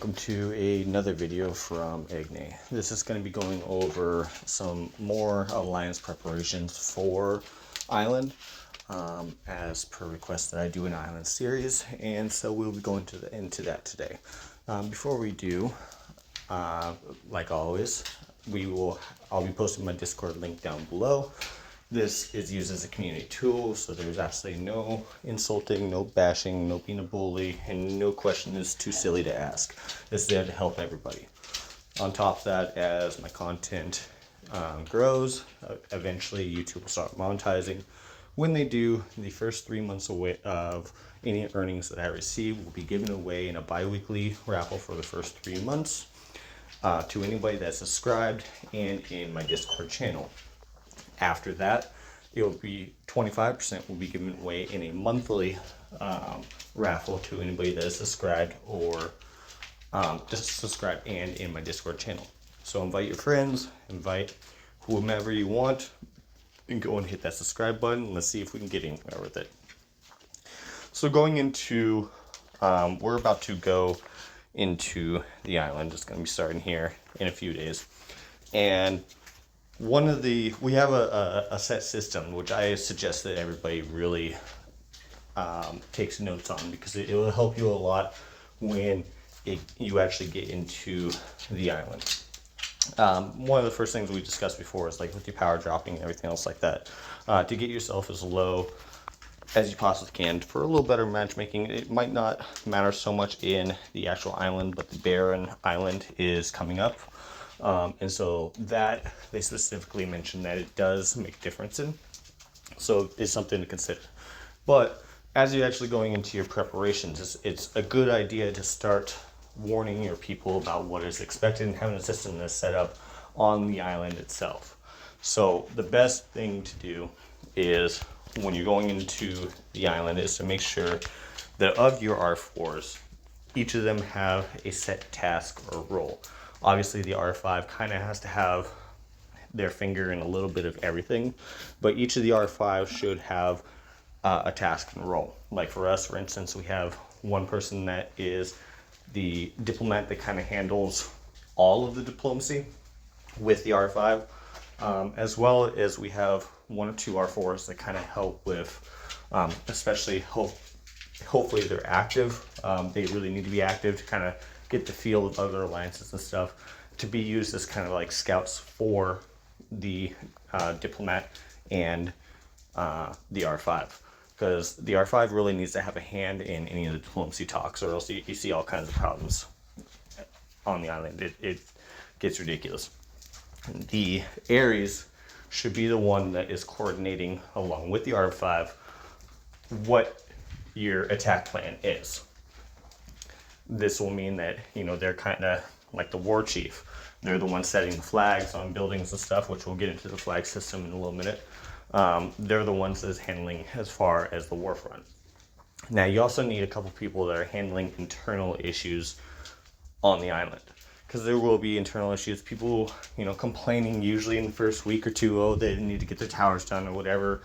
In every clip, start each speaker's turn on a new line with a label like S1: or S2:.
S1: welcome to another video from Igne. This is going to be going over some more alliance preparations for Island, as per request that I do an Island series, and so we'll be going into that today. Before we do, like always, I'll be posting my Discord link down below. This is used as a community tool, so there's absolutely no insulting, no bashing, no being a bully, and no question is too silly to ask. It's there to help everybody. On top of that, as my content grows, eventually YouTube will start monetizing. When they do, the first 3 months away of any earnings that I receive will be given away in a bi-weekly raffle for the first 3 months to anybody that's subscribed and in my Discord channel. After that, it will be 25% will be given away in a monthly raffle to anybody that is subscribed or just subscribe and in my Discord channel. So invite your friends, invite whomever you want, and go and hit that subscribe button. Let's see if we can get anywhere with it. So going into, we're about to go into the island. It's going to be starting here in a few days, and we have a set system which I suggest that everybody really takes notes on, because it will help you a lot when you actually get into the island. One of the first things we discussed before is like with your power dropping and everything else like that, to get yourself as low as you possibly can for a little better matchmaking. It might not matter so much in the actual island, but the barren island is coming up. And so that they specifically mentioned that it does make a difference in, so it's something to consider. But as you're actually going into your preparations, it's a good idea to start warning your people about what is expected and having a system that's set up on the island itself. So the best thing to do is, when you're going into the island, is to make sure that of your R4s, each of them have a set task or role. Obviously, the R5 kind of has to have their finger in a little bit of everything, but each of the R5 should have a task and role. Like for us, for instance, we have one person that is the diplomat that kind of handles all of the diplomacy with the R5, as well as we have 1 or 2 R4s that kind of help with, especially hopefully they're active. They really need to be active to kind of get the feel of other alliances and stuff, to be used as kind of like scouts for the diplomat and the R5, because the R5 really needs to have a hand in any of the diplomacy talks, or else you see all kinds of problems on the island. It gets ridiculous. The Ares should be the one that is coordinating along with the R5 what your attack plan is. This will mean that, they're kind of like the war chief. They're the ones setting the flags on buildings and stuff, which we'll get into the flag system in a little minute. They're the ones that's handling as far as the war front. Now, you also need a couple people that are handling internal issues on the island, because there will be internal issues. People, complaining usually in the first week or two, oh, they need to get their towers done or whatever,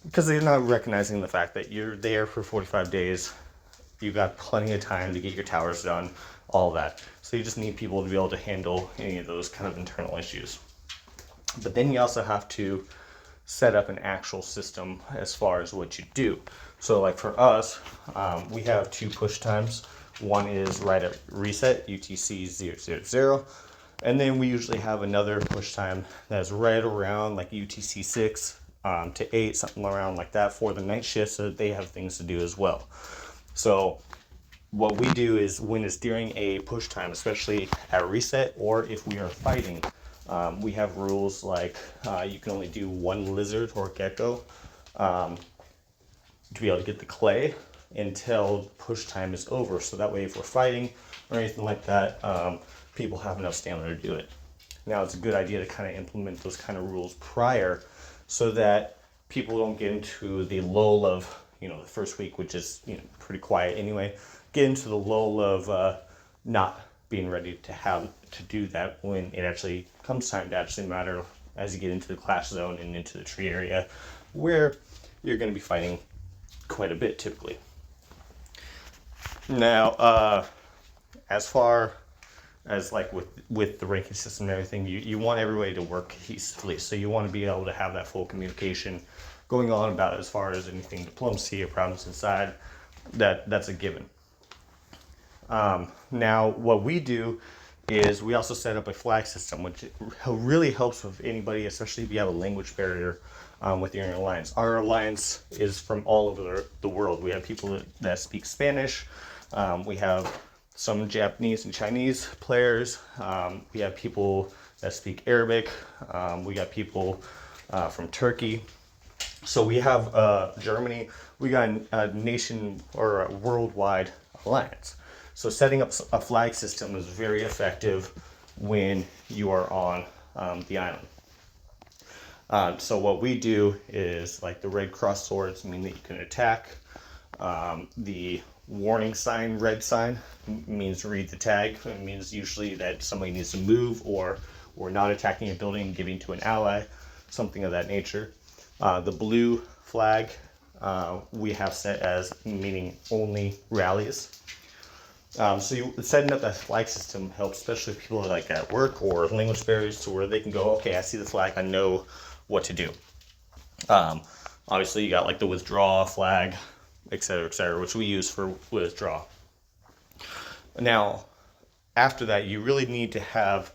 S1: because they're not recognizing the fact that you're there for 45 days. You got plenty of time to get your towers done, all that. So you just need people to be able to handle any of those kind of internal issues. But then you also have to set up an actual system as far as what you do. So like for us, we have 2 push times. One is right at reset, UTC 000, and then we usually have another push time that's right around like UTC 6 to 8, something around like that, for the night shift, so that they have things to do as well. So what we do is, when it's during a push time, especially at reset, or if we are fighting, we have rules like you can only do 1 lizard or gecko to be able to get the clay until push time is over. So that way, if we're fighting or anything like that, people have enough stamina to do it. Now, it's a good idea to kind of implement those kind of rules prior, so that people don't get into the lull of, the first week, which is, pretty quiet anyway, get into the lull of not being ready to do that when it actually comes time to actually matter, as you get into the clash zone and into the tree area, where you're going to be fighting quite a bit typically. Now, as far as like with the ranking system and everything, you want everybody to work cohesively. So you want to be able to have that full communication going on about as far as anything diplomacy or problems inside. That's a given. Now what we do is we also set up a flag system, which really helps with anybody, especially if you have a language barrier with your alliance. Our alliance is from all over the world. We have people that speak Spanish. We have some Japanese and Chinese players. We have people that speak Arabic. We got people from Turkey. So we have Germany. We got a nation or a worldwide alliance. So setting up a flag system is very effective when you are on the island. So what we do is, like, the red cross swords mean that you can attack. The warning sign, red sign, means read the tag. It means usually that somebody needs to move, or we're not attacking a building, giving to an ally, something of that nature. The blue flag we have set as meaning only rallies. So setting up that flag system helps, especially if people are like at work or language barriers, to where they can go, okay, I see the flag, I know what to do. Obviously you got like the withdraw flag, etc., which we use for withdraw. Now, after that, you really need to have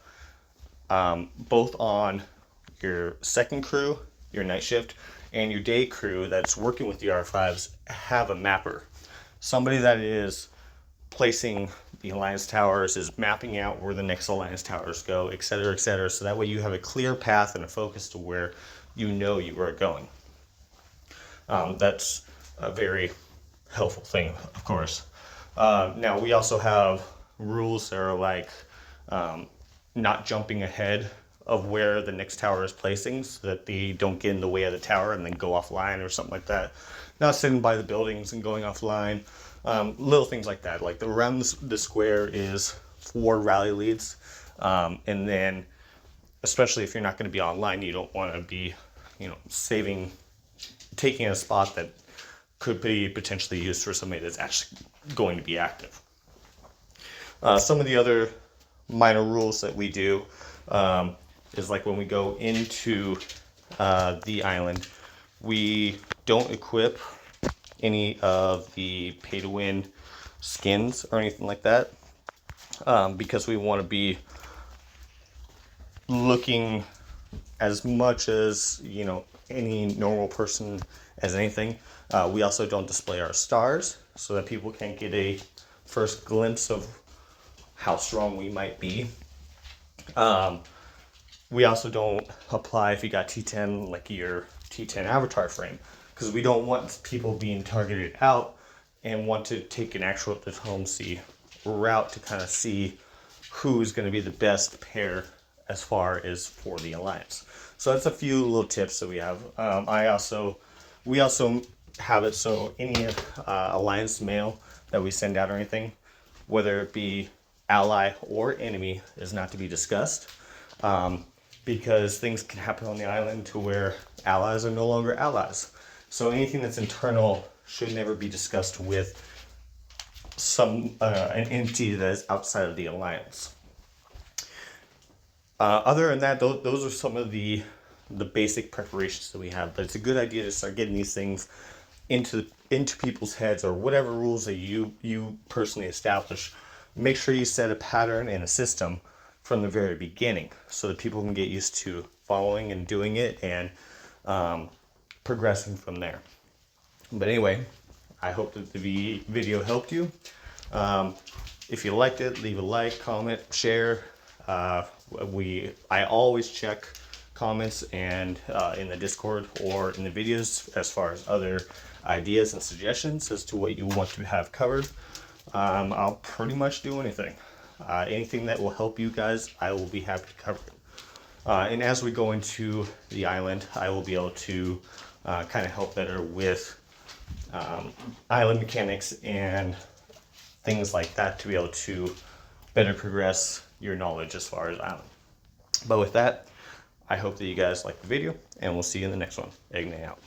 S1: both on your second crew, your night shift, and your day crew that's working with the R5s have a mapper. Somebody that is placing the alliance towers, is mapping out where the next alliance towers go, etc., so that way you have a clear path and a focus to where you know you are going. That's a very helpful thing, of course. Now we also have rules that are like not jumping ahead of where the next tower is placing, so that they don't get in the way of the tower and then go offline or something like that. Not sitting by the buildings and going offline. Little things like that. Like around the square is 4 rally leads, and then especially if you're not going to be online, you don't want to be, taking a spot that could be potentially used for somebody that's actually going to be active. Some of the other minor rules that we do is like when we go into the island, we don't equip any of the pay-to-win skins or anything like that, because we want to be looking as much as any normal person as anything. We also don't display our stars, so that people can't get a first glimpse of how strong we might be. We also don't apply, if you got T10, like your T10 avatar frame, because we don't want people being targeted out and want to take an actual diplomacy route to kind of see who's going to be the best pair as far as for the alliance. So that's a few little tips that we have. We also have it so any alliance mail that we send out or anything, whether it be ally or enemy, is not to be discussed, because things can happen on the island to where allies are no longer allies. So anything that's internal should never be discussed with an entity that is outside of the alliance. Other than that, those are some of the basic preparations that we have. But it's a good idea to start getting these things into people's heads, or whatever rules that you personally establish. Make sure you set a pattern and a system from the very beginning, so that people can get used to following and doing it, and progressing from there. But anyway, I hope that the video helped you. If you liked it, leave a like, comment, share. I always check comments and in the Discord or in the videos as far as other ideas and suggestions as to what you want to have covered. I'll pretty much do anything. Anything that will help you guys, I will be happy to cover it. And as we go into the island, I will be able to kind of help better with island mechanics and things like that, to be able to better progress your knowledge as far as island. But with that, I hope that you guys like the video, and we'll see you in the next one. Egne out.